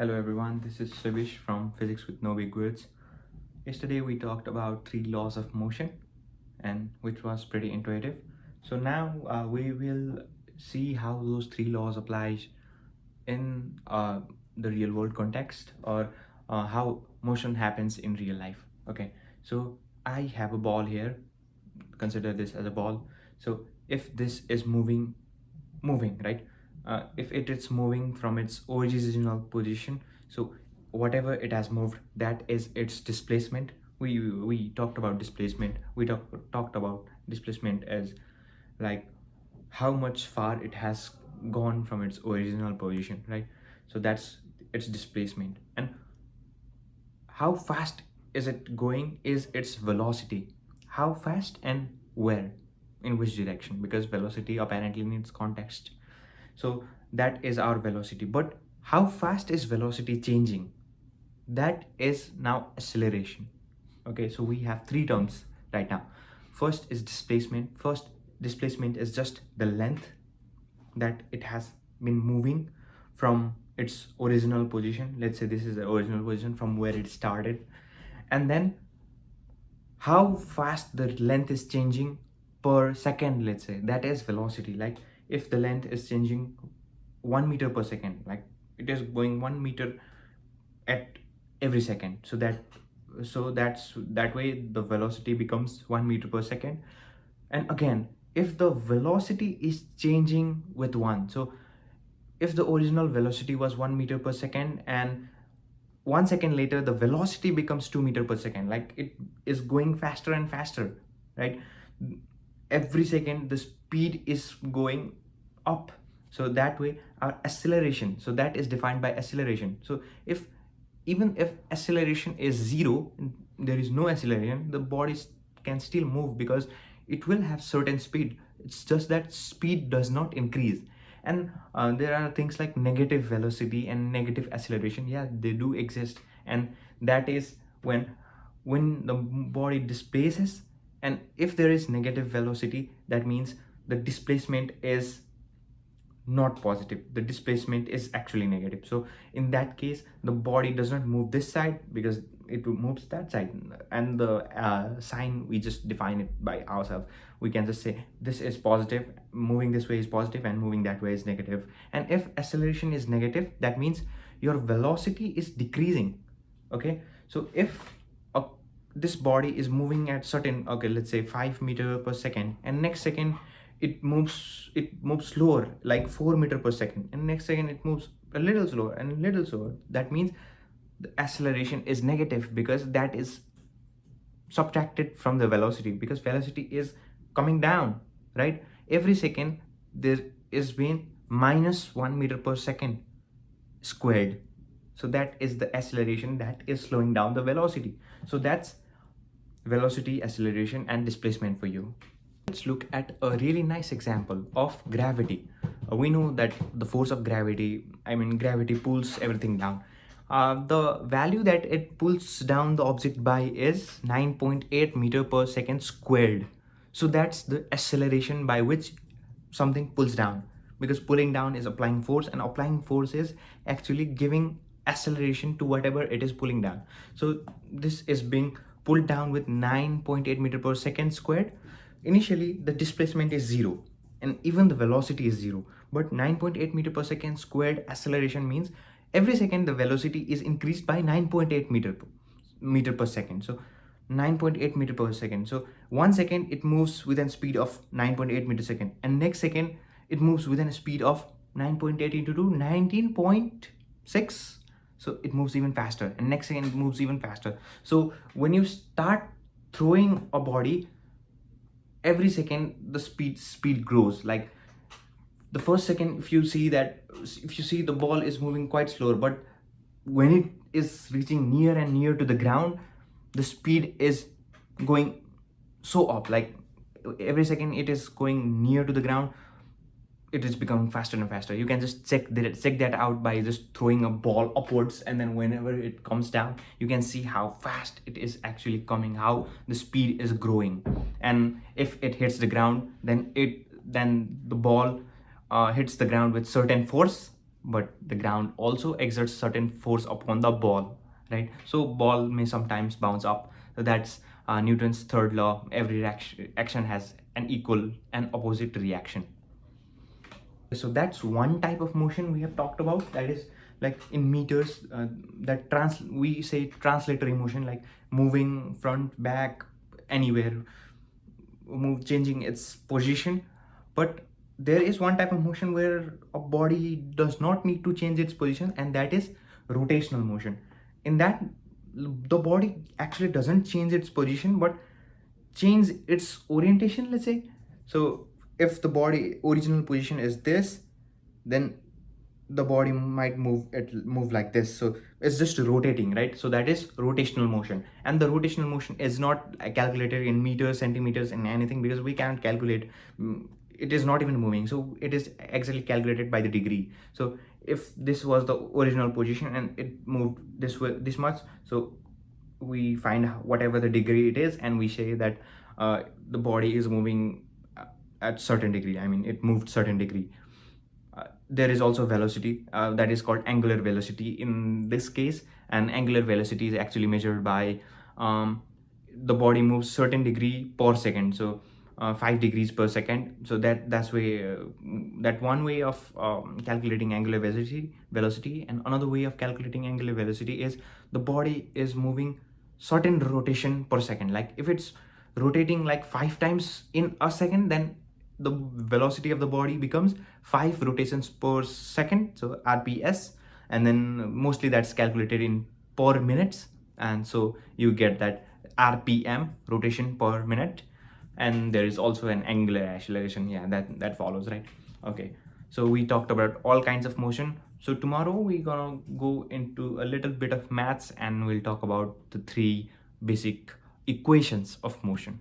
Hello everyone, this is Shivish from Physics with No Big Words. Yesterday we talked about three laws of motion and which was pretty intuitive. So now we will see how those three laws apply in the real world context or how motion happens in real life. Okay, so I have a ball here. Consider this as a ball. So if this is moving, right? If it is moving from its original position, so whatever it has moved, that is its displacement. We talked about displacement. We talked about displacement as like how much far it has gone from its original position, right? So that's its displacement. And how fast is it going is its velocity. How fast and where, in which direction, because velocity apparently needs context. So that is our velocity. But how fast is velocity changing? That is now acceleration. Okay, so we have three terms right now. First is displacement. First, displacement is just the length that it has been moving from its original position. Let's say this is the original position from where it started. And then how fast the length is changing per second, let's say, that is velocity. Like if the length is changing 1 meter per second, like it is going 1 meter at every second, that way the velocity becomes 1 meter per second. And again, if the velocity is changing with one, so if the original velocity was 1 meter per second and 1 second later the velocity becomes 2 meter per second, like it is going faster and faster, right? Every second the speed is going up. So that way our acceleration, so that is defined by acceleration. So if even if acceleration is zero, there is no acceleration, the body can still move because it will have certain speed. It's just that speed does not increase. And there are things like negative velocity and negative acceleration. Yeah, they do exist. And that is when the body displaces, and if there is negative velocity, that means the displacement is not positive, the displacement is actually negative. So in that case the body does not move this side because it moves that side, and the sign, we just define it by ourselves. We can just say this is positive, moving this way is positive, and moving that way is negative. And if acceleration is negative, that means your velocity is decreasing. Okay, so if this body is moving at certain, okay, let's say 5 meter per second, and next second it moves slower, like 4 meter per second, and next second it moves a little slower and a little slower, that means the acceleration is negative because that is subtracted from the velocity, because velocity is coming down, right? Every second there is been minus 1 meter per second squared. So that is the acceleration that is slowing down the velocity. So that's velocity, acceleration, and displacement for you. Let's look at a really nice example of gravity. We know that the force of gravity, gravity pulls everything down. The value that it pulls down the object by is 9.8 meter per second squared. So that's the acceleration by which something pulls down, because pulling down is applying force, and applying force is actually giving acceleration to whatever it is pulling down. So this is being pulled down with 9.8 meter per second squared. Initially the displacement is zero and even the velocity is zero, but 9.8 meter per second squared acceleration means every second the velocity is increased by 9.8 meter per second. So 9.8 meter per second. So 1 second it moves with a speed of 9.8 meter second, and next second it moves with a speed of 9.8 into 2, 19.6. So it moves even faster, and next second it moves even faster. So when you start throwing a body, every second the speed grows. Like the first second, if you see the ball is moving quite slower, but when it is reaching near and near to the ground, the speed is going so up. Like every second it is going near to the ground, it is becoming faster and faster. You can just check that out by just throwing a ball upwards, and then whenever it comes down, you can see how fast it is actually coming, how the speed is growing. And if it hits the ground, then the ball hits the ground with certain force, but the ground also exerts certain force upon the ball, right? So ball may sometimes bounce up. So that's Newton's third law. Every action has an equal and opposite reaction. So that's one type of motion we have talked about, that is like in meters, that we say translatory motion, like moving front, back, anywhere, changing its position. But there is one type of motion where a body does not need to change its position, and that is rotational motion. In that, the body actually doesn't change its position but change its orientation, let's say. So if the body original position is this, then the body might move like this. So it's just rotating, right? So that is rotational motion, and the rotational motion is not calculated in meters, centimeters, and anything, because we can't calculate. It is not even moving, so it is actually calculated by the degree. So if this was the original position and it moved this way, this much, so we find whatever the degree it is, and we say that the body is moving at certain degree. I mean, it moved certain degree. There is also velocity, that is called angular velocity in this case, and angular velocity is actually measured by the body moves certain degree per second. So 5 degrees per second. So that's way that one way of calculating angular velocity. And another way of calculating angular velocity is the body is moving certain rotation per second. Like if it's rotating like 5 times in a second, then the velocity of the body becomes 5 rotations per second, so rps. And then mostly that's calculated in per minutes, and so you get that rpm, rotation per minute. And there is also an angular acceleration, yeah, that follows, right? Okay, so we talked about all kinds of motion. So tomorrow we're gonna go into a little bit of maths, and we'll talk about the 3 basic equations of motion.